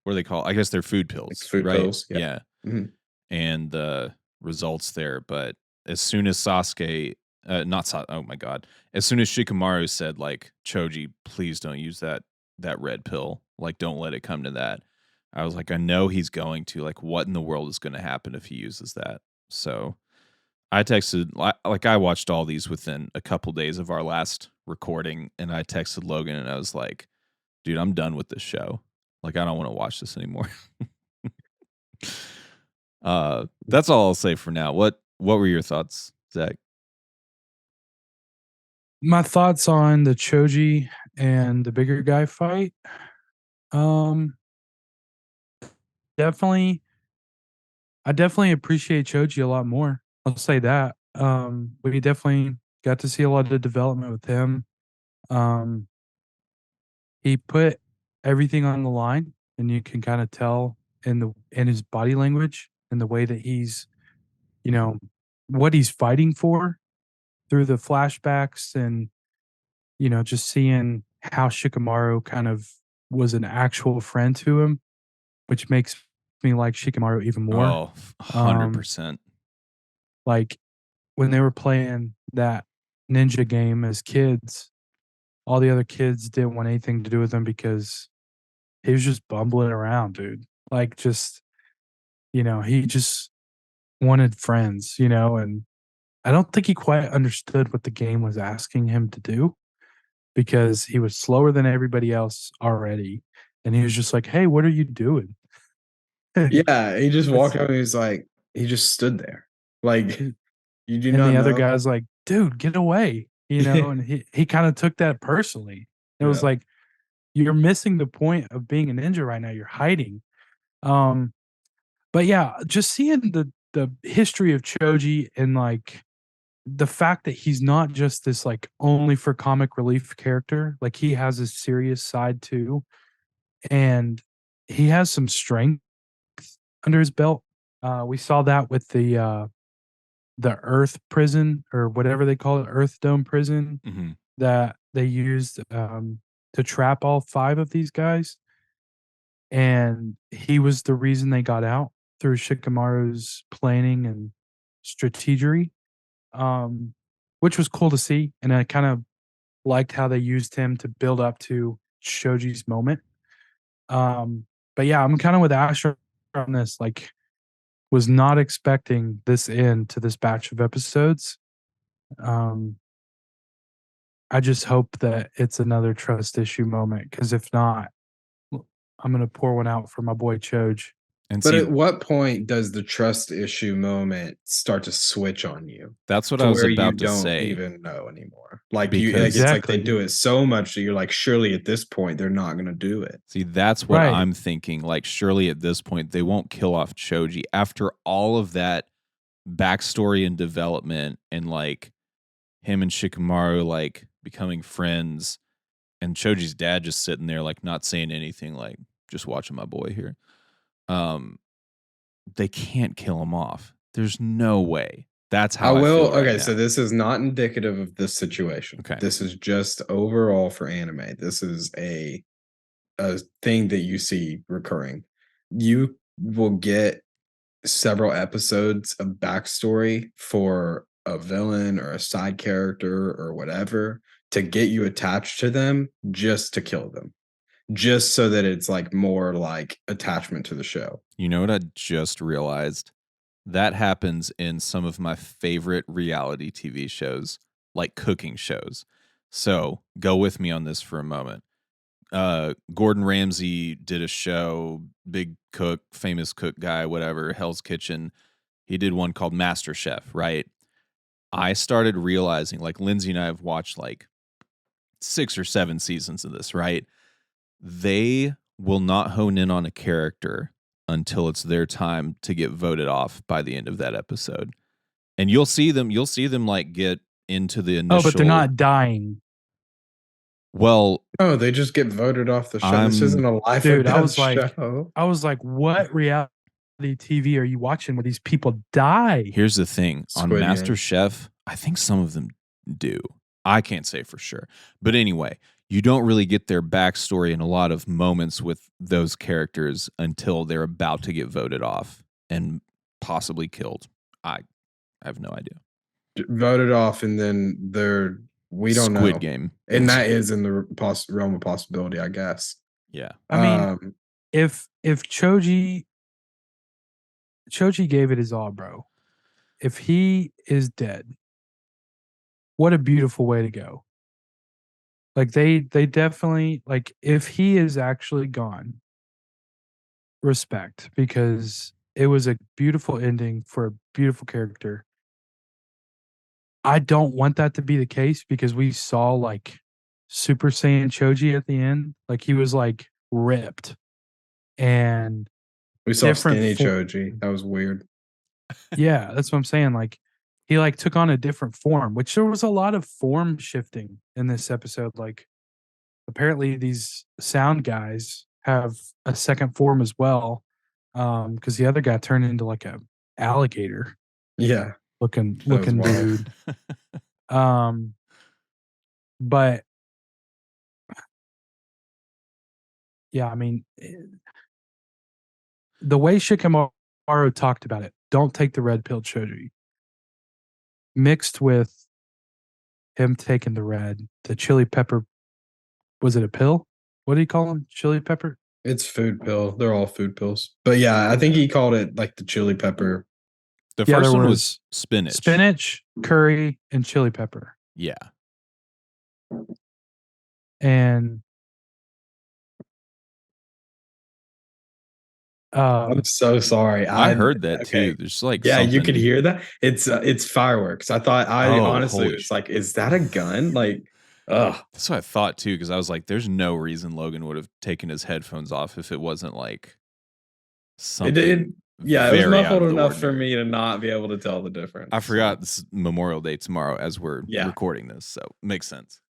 Speaker 2: what do they call? I guess they're food pills.
Speaker 1: It's food
Speaker 2: right?
Speaker 1: pills.
Speaker 2: Yeah.
Speaker 1: Mm-hmm.
Speaker 2: And the results there. But as soon as Sasuke, oh my God. As soon as Shikamaru said, like, Choji, please don't use that red pill. Like, don't let it come to that. I was like, I know he's going to. Like, what in the world is going to happen if he uses that? So I texted, like, I watched all these within a couple days of our last recording, and I texted Logan, and I was like, dude, I'm done with this show. Like, I don't want to watch this anymore. That's all I'll say for now. What were your thoughts, Zach?
Speaker 3: My thoughts on the Choji and the bigger guy fight. Definitely, I definitely appreciate Choji a lot more. I'll say that. We definitely got to see a lot of development with him. He put everything on the line, and you can kind of tell in his body language and the way that he's, what he's fighting for through the flashbacks and just seeing how Shikamaru kind of was an actual friend to him, which makes me like Shikamaru even more.
Speaker 2: Oh, 100%.
Speaker 3: Like when they were playing that ninja game as kids, all the other kids didn't want anything to do with him because he was just bumbling around, dude. Like just, he just wanted friends, and I don't think he quite understood what the game was asking him to do because he was slower than everybody else already. And he was just like, "Hey, what are you doing?"
Speaker 1: Yeah, he just walked
Speaker 3: It's
Speaker 1: up and he's like, he just stood there. Like,
Speaker 3: and
Speaker 1: you do not
Speaker 3: the other
Speaker 1: know.
Speaker 3: guy's like, "Dude, get away." And he kind of took that personally. It was
Speaker 1: Yeah.
Speaker 3: like, "You're missing the point of being a ninja right now. You're hiding." Um, but yeah, just seeing the history of Choji and like the fact that he's not just this like only for comic relief character, like he has a serious side too, and he has some strength under his belt. We saw that with the Earth prison or whatever they call it, Earth Dome prison
Speaker 2: Mm-hmm.
Speaker 3: that they used to trap all five of these guys, and he was the reason they got out through Shikamaru's planning and strategery, um, which was cool to see, and I kind of liked how they used him to build up to Shoji's moment. Um, but yeah, I'm kind of with Asher on this. Like, was not expecting this end to this batch of episodes. Um, I just hope that it's another trust issue moment because if not, I'm gonna pour one out for my boy Choj.
Speaker 2: And
Speaker 1: But
Speaker 2: see,
Speaker 1: at what point does the trust issue moment start to switch on you
Speaker 2: that's what
Speaker 1: to
Speaker 2: I was
Speaker 1: where you
Speaker 2: about to
Speaker 1: don't
Speaker 2: say.
Speaker 1: even know anymore? Like
Speaker 2: Because
Speaker 1: it's like they
Speaker 3: Exactly.
Speaker 1: do it so much that you're like, surely at this point they're not going to do it.
Speaker 2: See, that's what
Speaker 3: Right.
Speaker 2: I'm thinking. Like, surely at this point they won't kill off Choji after all of that backstory and development, and like him and Shikamaru like becoming friends, and Choji's dad just sitting there like not saying anything, like just watching my boy here. They can't kill him off. There's no way. That's
Speaker 1: I
Speaker 2: how I
Speaker 1: will.
Speaker 2: feel right
Speaker 1: Okay,
Speaker 2: now.
Speaker 1: so this is not indicative of this situation.
Speaker 2: Okay.
Speaker 1: This is just overall for anime. This is a thing that you see recurring. You will get several episodes of backstory for a villain or a side character or whatever to get you attached to them just to kill them. Just so that it's like more like attachment to the show.
Speaker 2: You know what I just realized? That happens in some of my favorite reality TV shows, like cooking shows. So go with me on this for a moment. Gordon Ramsay did a show, big cook, famous cook guy, whatever, Hell's Kitchen. He did one called Master Chef, right? I started realizing, like Lindsay and I have watched like 6 or 7 seasons of this, right? They will not hone in on a character until it's their time to get voted off by the end of that episode. And you'll see them like get into the
Speaker 3: Oh, but they're
Speaker 2: initial.
Speaker 3: not dying.
Speaker 2: Well,
Speaker 1: Oh, they just get voted off the show. This isn't
Speaker 2: I'm
Speaker 1: a life or
Speaker 3: Dude, I
Speaker 1: death
Speaker 3: was like
Speaker 1: show.
Speaker 3: I was like, what reality TV are you watching where these people die?
Speaker 2: Here's the thing. On
Speaker 1: Squid
Speaker 2: Master
Speaker 1: Game.
Speaker 2: Chef, I think some of them do. I can't say for sure. But anyway, you don't really get their backstory in a lot of moments with those characters until they're about to get voted off and possibly killed. I have no idea.
Speaker 1: Voted off, and then we don't
Speaker 2: Squid
Speaker 1: know.
Speaker 2: Game.
Speaker 1: And that is in the realm of possibility, I guess.
Speaker 2: Yeah.
Speaker 3: I mean, if Choji gave it his all, bro. If he is dead, what a beautiful way to go. Like they definitely like if he is actually gone, respect because it was a beautiful ending for a beautiful character. I don't want that to be the case because we saw like Super Saiyan Choji at the end. Like he was like ripped and
Speaker 1: we saw
Speaker 3: different
Speaker 1: skinny
Speaker 3: form.
Speaker 1: Choji. That was weird.
Speaker 3: Yeah, that's what I'm saying. Like he like took on a different form, which there was a lot of form shifting in this episode. Like apparently these sound guys have a second form as well. Because the other guy turned into like a alligator
Speaker 1: Yeah.
Speaker 3: looking
Speaker 1: That was wild.
Speaker 3: dude. Um, but Yeah, I mean, the way Shikamaru talked about it, don't take the red pill Choji, mixed with him taking the chili pepper. Was it a pill? What do you call them? Chili pepper?
Speaker 1: It's food pill. They're all food pills. But yeah, I think he called it like the chili pepper.
Speaker 2: The first one was spinach.
Speaker 3: Spinach, curry, and chili pepper.
Speaker 2: Yeah.
Speaker 3: And
Speaker 1: I'm so sorry.
Speaker 2: I heard that too. There's like
Speaker 1: you could hear that. It's fireworks. I thought honestly it's like, is that a gun? Like, ugh.
Speaker 2: That's what I thought too, because I was like, there's no reason Logan would have taken his headphones off if it wasn't like something.
Speaker 1: It was muffled enough for me to not be able to tell the difference.
Speaker 2: I forgot this is Memorial Day tomorrow as we're recording this, so makes sense.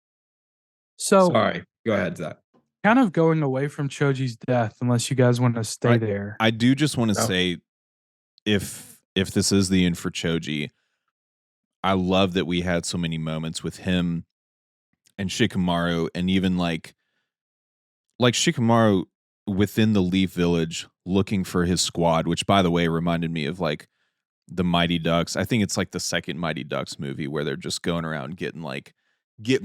Speaker 3: So
Speaker 1: sorry, go ahead, Zach.
Speaker 3: Kind of going away from Choji's death, unless you guys want to stay there.
Speaker 2: I do just want to say, if this is the end for Choji, I love that we had so many moments with him and Shikamaru, and even like Shikamaru within the Leaf Village looking for his squad, which by the way reminded me of like the Mighty Ducks. I think it's like the second Mighty Ducks movie where they're just going around getting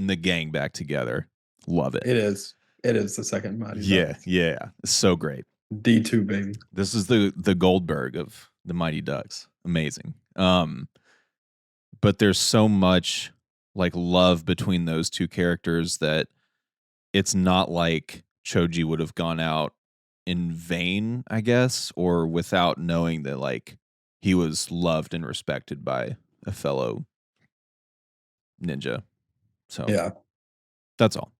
Speaker 2: the gang back together. Love it.
Speaker 1: It is the second Mighty
Speaker 2: Ducks. Yeah. It's so great.
Speaker 1: D2 baby.
Speaker 2: This is the Goldberg of the Mighty Ducks. Amazing. But there's so much like love between those two characters that it's not like Choji would have gone out in vain, I guess, or without knowing that like he was loved and respected by a fellow ninja. So yeah, that's all.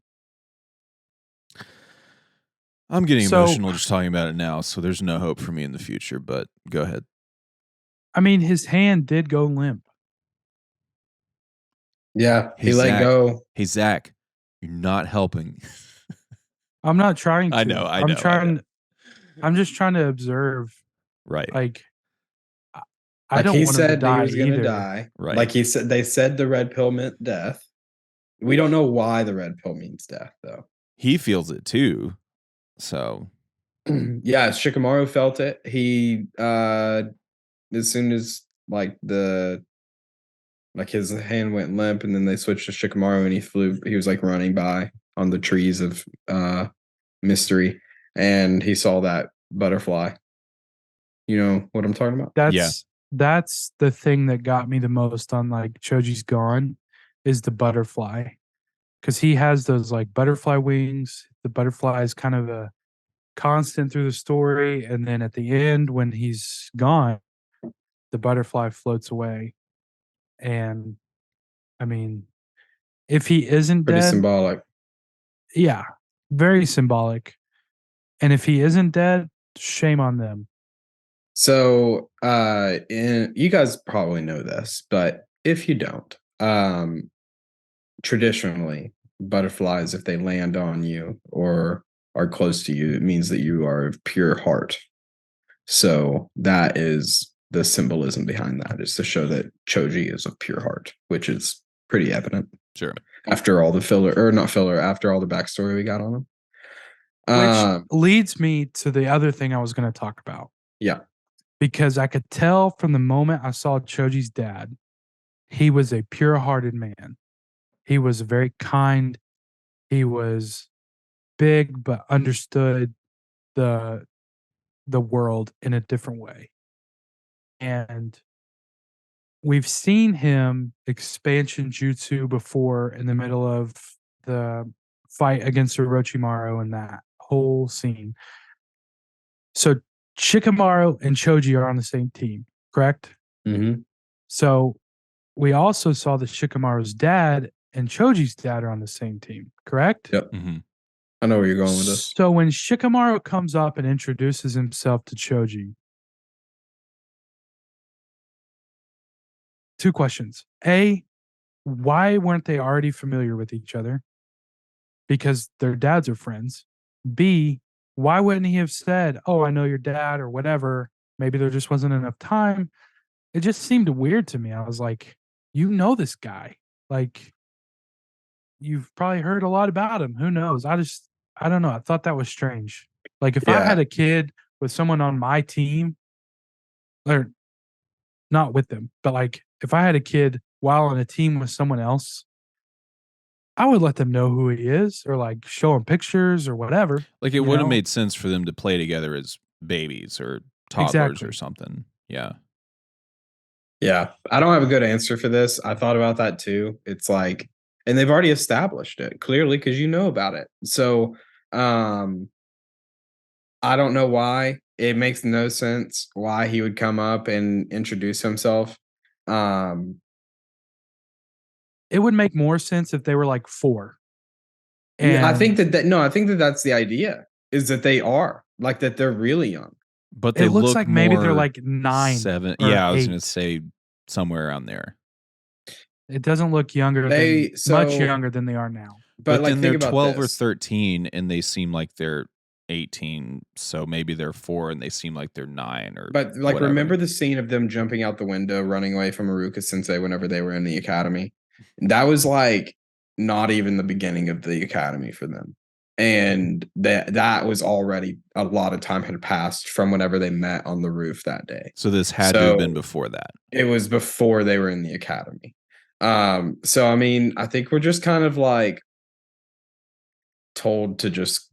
Speaker 2: I'm getting emotional just talking about it now, so there's no hope for me in the future, but go ahead.
Speaker 3: I mean, his hand did go limp.
Speaker 1: Yeah, he let go.
Speaker 2: Hey, Zach, you're not helping.
Speaker 3: I'm not trying to.
Speaker 2: I know.
Speaker 3: I'm just trying to observe.
Speaker 2: Right.
Speaker 3: Like I don't want him to die.
Speaker 1: He was going to die.
Speaker 2: Right.
Speaker 1: Like they said the red pill meant death. We don't know why the red pill means death, though.
Speaker 2: He feels it too. So,
Speaker 1: yeah, Shikamaru felt it. He, as soon as his hand went limp, and then they switched to Shikamaru, and he was like running by on the trees of mystery, and he saw that butterfly. You know what I'm talking about?
Speaker 3: That's the thing that got me the most on like Choji's Gone is the butterfly, because he has those like butterfly wings. The butterfly is kind of a constant through the story, and then at the end when he's gone, the butterfly floats away. And I mean, if he isn't
Speaker 1: pretty
Speaker 3: dead,
Speaker 1: symbolic.
Speaker 3: Yeah, very symbolic. And if he isn't dead, shame on them.
Speaker 1: So, you guys probably know this, but if you don't, traditionally, butterflies, if they land on you or are close to you, it means that you are of pure heart. So that is the symbolism behind that, is to show that Choji is of pure heart, which is pretty evident.
Speaker 2: Sure.
Speaker 1: After all the after all the backstory we got on him.
Speaker 3: Which leads me to the other thing I was going to talk about.
Speaker 1: Yeah.
Speaker 3: Because I could tell from the moment I saw Choji's dad, he was a pure-hearted man. He was very kind. He was big, but understood the world in a different way. And we've seen him expansion jutsu before in the middle of the fight against Orochimaru and that whole scene. So Shikamaru and Choji are on the same team, correct?
Speaker 1: Mm-hmm.
Speaker 3: So we also saw that Shikamaru's dad and Choji's dad are on the same team, correct?
Speaker 1: Yep. Mm-hmm. I know where you're going with this.
Speaker 3: So when Shikamaru comes up and introduces himself to Choji, two questions. A, why weren't they already familiar with each other? Because their dads are friends. B, why wouldn't he have said, "Oh, I know your dad," or whatever? Maybe there just wasn't enough time. It just seemed weird to me. I was like, you know this guy. Like, you've probably heard a lot about him. Who knows? I don't know. I thought that was strange. Like if I
Speaker 1: Yeah.
Speaker 3: had a kid with someone on my team, or not with them, but like if I had a kid while on a team with someone else, I would let them know who he is or like show him pictures or whatever.
Speaker 2: Like it would have made sense for them to play together as babies or toddlers or
Speaker 3: Exactly.
Speaker 2: something. Yeah.
Speaker 1: Yeah. I don't have a good answer for this. I thought about that too. It's like, and they've already established it clearly because you know about it. So, I don't know why. It makes no sense why he would come up and introduce himself. Um,
Speaker 3: It would make more sense if they were like 4.
Speaker 1: I think
Speaker 3: And
Speaker 1: that no, I think that that's the idea is that they are like that they're really young.
Speaker 2: But
Speaker 3: it
Speaker 2: they
Speaker 3: looks
Speaker 2: look
Speaker 3: like maybe they're
Speaker 2: more
Speaker 3: like 9
Speaker 2: 7.
Speaker 3: or
Speaker 2: Yeah, I was going to
Speaker 3: 8.
Speaker 2: say somewhere around there.
Speaker 3: It doesn't look much younger than they are now.
Speaker 1: But
Speaker 2: But
Speaker 1: like
Speaker 2: then they're
Speaker 1: think about
Speaker 2: 12 or
Speaker 1: this.
Speaker 2: 13 and they seem like they're 18. So maybe they're 4 and they seem like they're 9 or
Speaker 1: But like
Speaker 2: whatever.
Speaker 1: remember the scene of them jumping out the window, running away from Aruka Sensei whenever they were in the academy? That was like not even the beginning of the academy for them. And that was already a lot of time had passed from whenever they met on the roof that day.
Speaker 2: So this had to have been before that.
Speaker 1: It was before they were in the academy. So I mean, I think we're just kind of like told to just,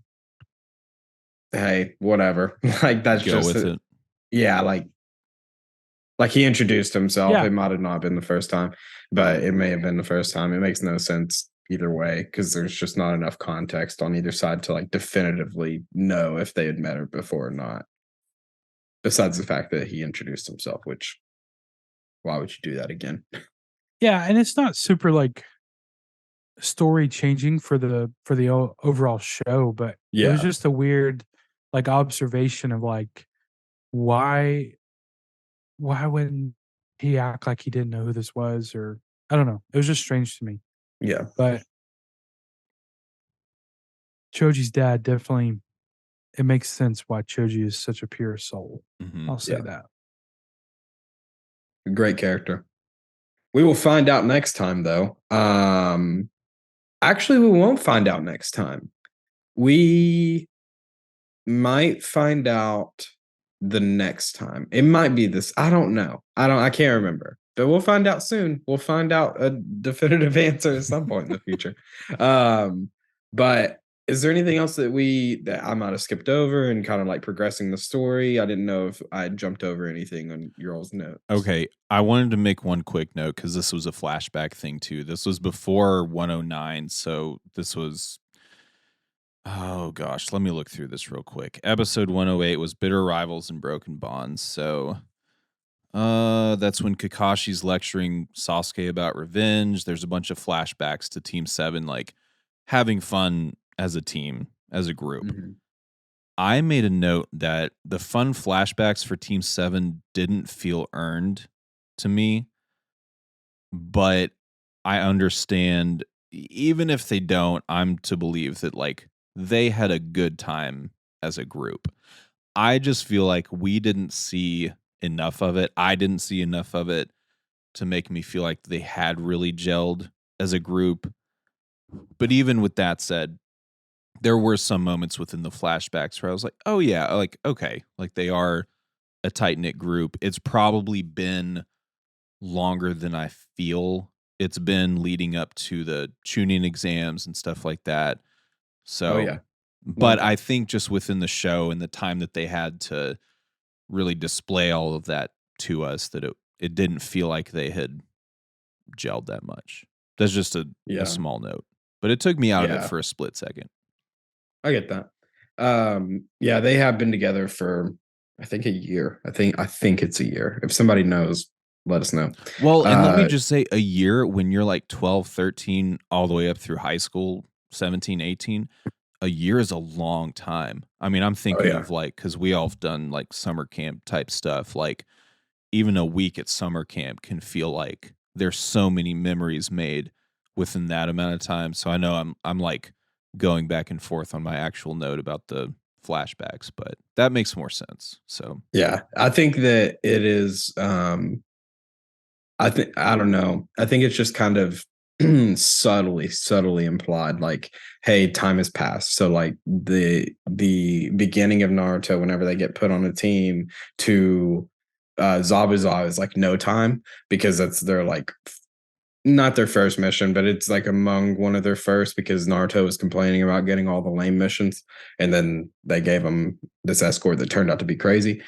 Speaker 1: hey, whatever. Like that's
Speaker 2: Go
Speaker 1: just
Speaker 2: with it.
Speaker 1: yeah, like he introduced himself.
Speaker 3: Yeah.
Speaker 1: It might have not been the first time, but it may have been the first time. It makes no sense either way because there's just not enough context on either side to like definitively know if they had met her before or not. Besides the fact that he introduced himself, which why would you do that again?
Speaker 3: Yeah, and it's not super like story changing for the overall show, but it was
Speaker 1: Yeah.
Speaker 3: just a weird like observation of like why wouldn't he act like he didn't know who this was, or I don't know. It was just strange to me.
Speaker 1: Yeah.
Speaker 3: But Choji's dad definitely, it makes sense why Choji is such a pure soul. I'll say
Speaker 1: Yeah.
Speaker 3: that.
Speaker 1: Great character. We will find out next time though. Actually we won't find out next time. We might find out the next time. It might be this. I don't know. I can't remember. But we'll find out soon. We'll find out a definitive answer at some point in the future. But is there anything else that I might have skipped over and kind of like progressing the story? I didn't know if I jumped over anything on your all's notes.
Speaker 2: Okay. I wanted to make one quick note because this was a flashback thing too. This was before 109. So this was, oh gosh, let me look through this real quick. Episode 108 was Bitter Rivals and Broken Bonds. So that's when Kakashi's lecturing Sasuke about revenge. There's a bunch of flashbacks to Team 7, like having fun as a team, as a group.
Speaker 1: Mm-hmm.
Speaker 2: I made a note that the fun flashbacks for Team 7 didn't feel earned to me, but I understand even if they don't, I'm to believe that like they had a good time as a group. I just feel like we didn't see enough of it. I didn't see enough of it to make me feel like they had really gelled as a group. But even with that said, there were some moments within the flashbacks where I was like, oh yeah, like, okay, like they are a tight knit group. It's probably been longer than I feel it's been leading up to the tuning exams and stuff like that. So,
Speaker 1: Oh yeah.
Speaker 2: But I think just within the show and the time that they had to really display all of that to us, that it didn't feel like they had gelled that much. That's just a small note. But it took me out of it for a split second.
Speaker 1: I get that. Yeah, they have been together for I think a year. I think it's a year. If somebody knows, let us know.
Speaker 2: Well, and let me just say a year when you're like 12, 13, all the way up through high school, 17, 18, a year is a long time. I mean, I'm thinking of like, because we all have done like summer camp type stuff. Like even a week at summer camp can feel like there's so many memories made within that amount of time. So I know I'm like going back and forth on my actual note about the flashbacks, but that makes more sense. So
Speaker 1: yeah, I think that it is I don't know. I think it's just kind of subtly implied, like, hey, time has passed. So like the beginning of Naruto, whenever they get put on a team to Zabuza is like no time because that's their like not their first mission, but it's like among one of their first because Naruto was complaining about getting all the lame missions, and then they gave him this escort that turned out to be crazy.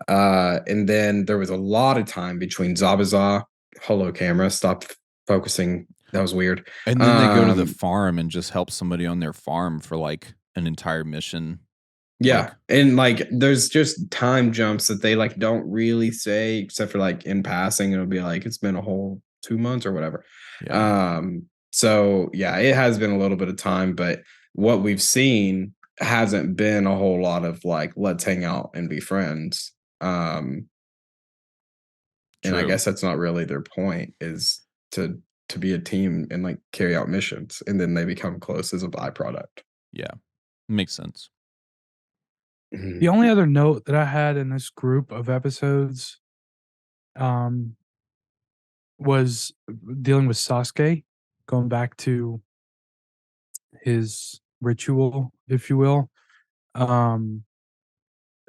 Speaker 1: And then there was a lot of time between Zabuza, hello camera, stop focusing. That was weird.
Speaker 2: And then they go to the farm and just help somebody on their farm for like an entire mission.
Speaker 1: Yeah. Like, and like there's just time jumps that they like don't really say, except for like in passing, it'll be like it's been a whole 2 months or whatever. Yeah. So yeah, it has been a little bit of time, but what we've seen hasn't been a whole lot of like let's hang out and be friends. And I guess that's not really their point, is to be a team and like carry out missions, and then they become close as a byproduct.
Speaker 2: Yeah, makes sense.
Speaker 3: The only other note that I had in this group of episodes was dealing with Sasuke, going back to his ritual, if you will.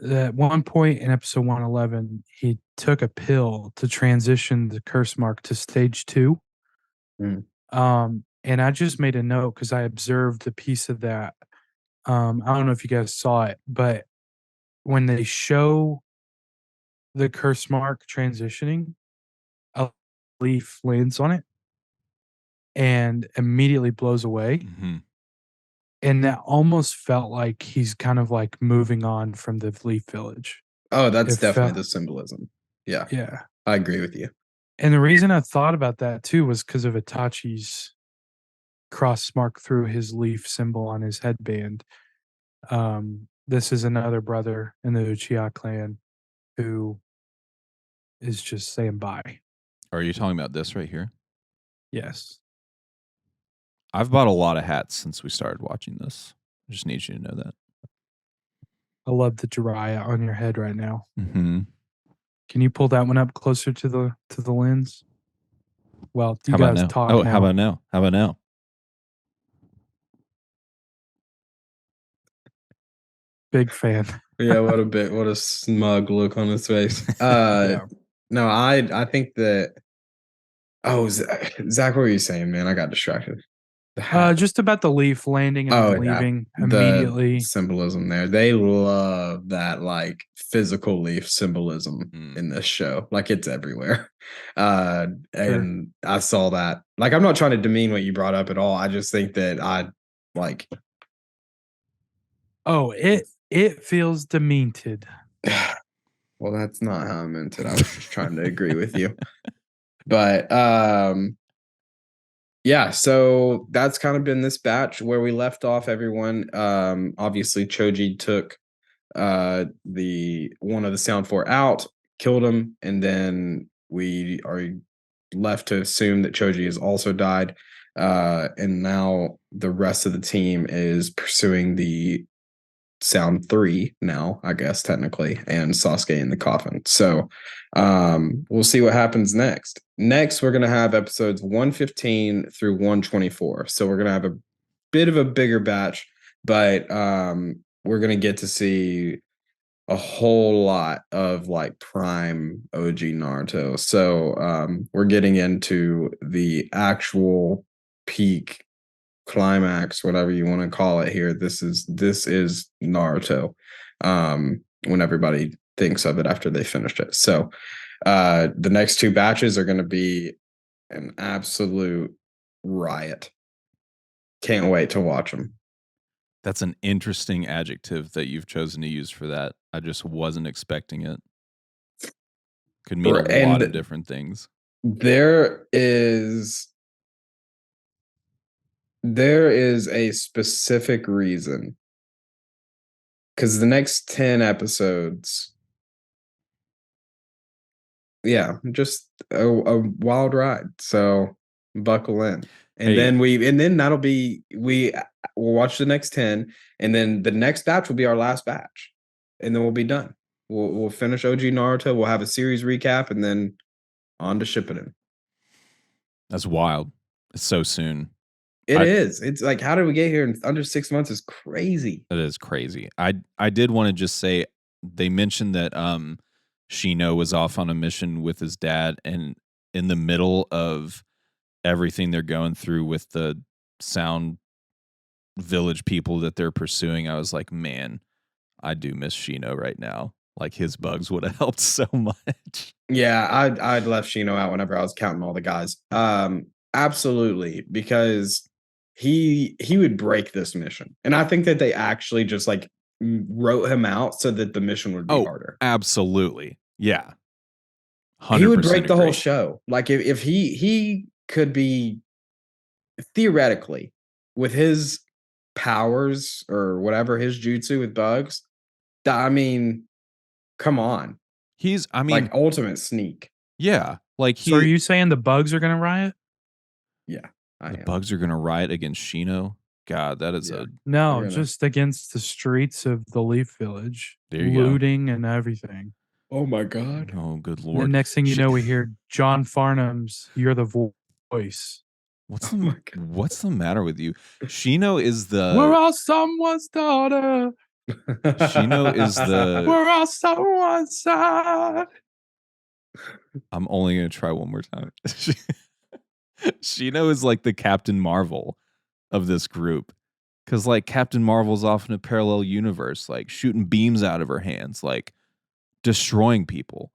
Speaker 3: At one point in episode 111, he took a pill to transition the curse mark to stage 2. And I just made a note because I observed a piece of that. I don't know if you guys saw it, but when they show the curse mark transitioning, a leaf lands on it and immediately blows away.
Speaker 2: Mm-hmm.
Speaker 3: And that almost felt like he's kind of like moving on from the Leaf Village.
Speaker 1: Oh, that's definitely the symbolism. Yeah.
Speaker 3: Yeah.
Speaker 1: I agree with you.
Speaker 3: And the reason I thought about that too was because of Itachi's cross mark through his leaf symbol on his headband. This is another brother in the Uchiha clan who is just saying bye.
Speaker 2: Are you talking about this right here?
Speaker 3: Yes.
Speaker 2: I've bought a lot of hats since we started watching this. I just need you to know that.
Speaker 3: I love the Jiraiya on your head right now.
Speaker 2: Mm-hmm.
Speaker 3: Can you pull that one up closer to the lens? Well, you
Speaker 2: guys
Speaker 3: now? Talk
Speaker 2: now.
Speaker 3: How
Speaker 2: about now? How about now?
Speaker 3: Big fan.
Speaker 1: Yeah, what a smug look on his face. Yeah. No, I think that. Oh, Zach, what were you saying, man? I got distracted.
Speaker 3: Just about the leaf landing and then leaving immediately.
Speaker 1: The symbolism there. They love that like physical leaf symbolism in this show. Like it's everywhere. And I saw that. Like I'm not trying to demean what you brought up at all. I just think that I like.
Speaker 3: Oh, it feels demented.
Speaker 1: Well, that's not how I meant it. I was just trying to agree with you. But yeah, so that's kind of been this batch where we left off everyone. Obviously Choji took the one of the Sound Four out, killed him, and then we are left to assume that Choji has also died. And now the rest of the team is pursuing the Sound 3 now, I guess, technically, and Sasuke in the coffin. So we'll see what happens next. Next, we're going to have episodes 115 through 124. So we're going to have a bit of a bigger batch, but we're going to get to see a whole lot of like prime OG Naruto. So we're getting into the actual peak climax, whatever you want to call it here. This is Naruto. When everybody thinks of it after they finished it. So the next two batches are going to be an absolute riot. Can't wait to watch them.
Speaker 2: That's an interesting adjective that you've chosen to use for that. I just wasn't expecting it. Could mean a lot of different things.
Speaker 1: There is a specific reason, because the next 10 episodes, yeah, just a wild ride. So buckle in. And then that'll be, we'll watch the next 10, and then the next batch will be our last batch, and then we'll be done. We'll finish OG Naruto. We'll have a series recap, and then on to Shippuden.
Speaker 2: That's wild. It's so soon.
Speaker 1: It is. It's like, how did we get here in under 6 months? Is crazy.
Speaker 2: It is crazy. I did want to just say they mentioned that Shino was off on a mission with his dad, and in the middle of everything they're going through with the sound village people that they're pursuing, I was like, man, I do miss Shino right now. Like, his bugs would have helped so much.
Speaker 1: Yeah, I'd left Shino out whenever I was counting all the guys. Absolutely, because he would break this mission. And I think that they actually just like wrote him out so that the mission would be harder.
Speaker 2: Absolutely. Yeah.
Speaker 1: He would break the whole show. Like if he could be theoretically with his powers or whatever, his jutsu with bugs, I mean, come on.
Speaker 2: He's
Speaker 1: like ultimate sneak.
Speaker 2: Yeah. Like
Speaker 3: So are you saying the bugs are gonna riot?
Speaker 1: Yeah.
Speaker 2: The bugs are gonna riot against Shino? God, that is
Speaker 3: no, just against the streets of the Leaf Village. Looting and everything.
Speaker 1: Oh my God.
Speaker 2: Oh, good Lord.
Speaker 3: The next thing you know, we hear John Farnham's "You're the Voice."
Speaker 2: What's the matter with you? Shino is the
Speaker 3: We're all someone's daughter.
Speaker 2: Shino is the
Speaker 3: We're all someone's side.
Speaker 2: I'm only gonna try one more time. Shino is like the Captain Marvel of this group. Cause like Captain Marvel's off in a parallel universe, like shooting beams out of her hands, like destroying people.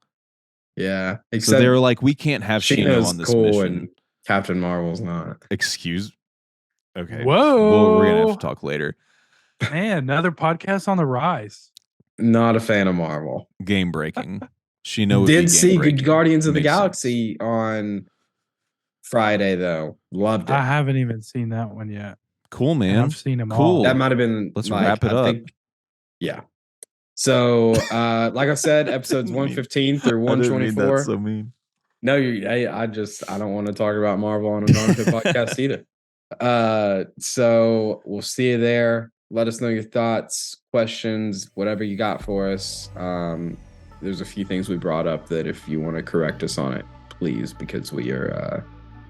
Speaker 1: Yeah.
Speaker 2: So they were like, we can't have Shino on this mission.
Speaker 1: And Captain Marvel's not.
Speaker 2: Excuse. Okay.
Speaker 3: Whoa.
Speaker 2: Well, we're gonna have to talk later.
Speaker 3: Man, another podcast on the rise.
Speaker 1: Not a fan of Marvel.
Speaker 2: Game breaking. Shino
Speaker 1: did see Guardians of the Galaxy on Friday though. Loved it.
Speaker 3: I haven't even seen that one yet.
Speaker 2: Cool, man.
Speaker 3: I've seen them all.
Speaker 1: That might have been.
Speaker 2: Let's wrap it up.
Speaker 1: Yeah. So, like I said, episodes 115 through 124.
Speaker 2: So mean.
Speaker 1: No, I don't want to talk about Marvel on a non-fit podcast either. So we'll see you there. Let us know your thoughts, questions, whatever you got for us. There's a few things we brought up that if you want to correct us on it, please, because we are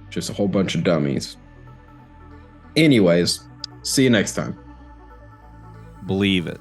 Speaker 1: just a whole bunch of dummies. Anyways, see you next time.
Speaker 2: Believe it.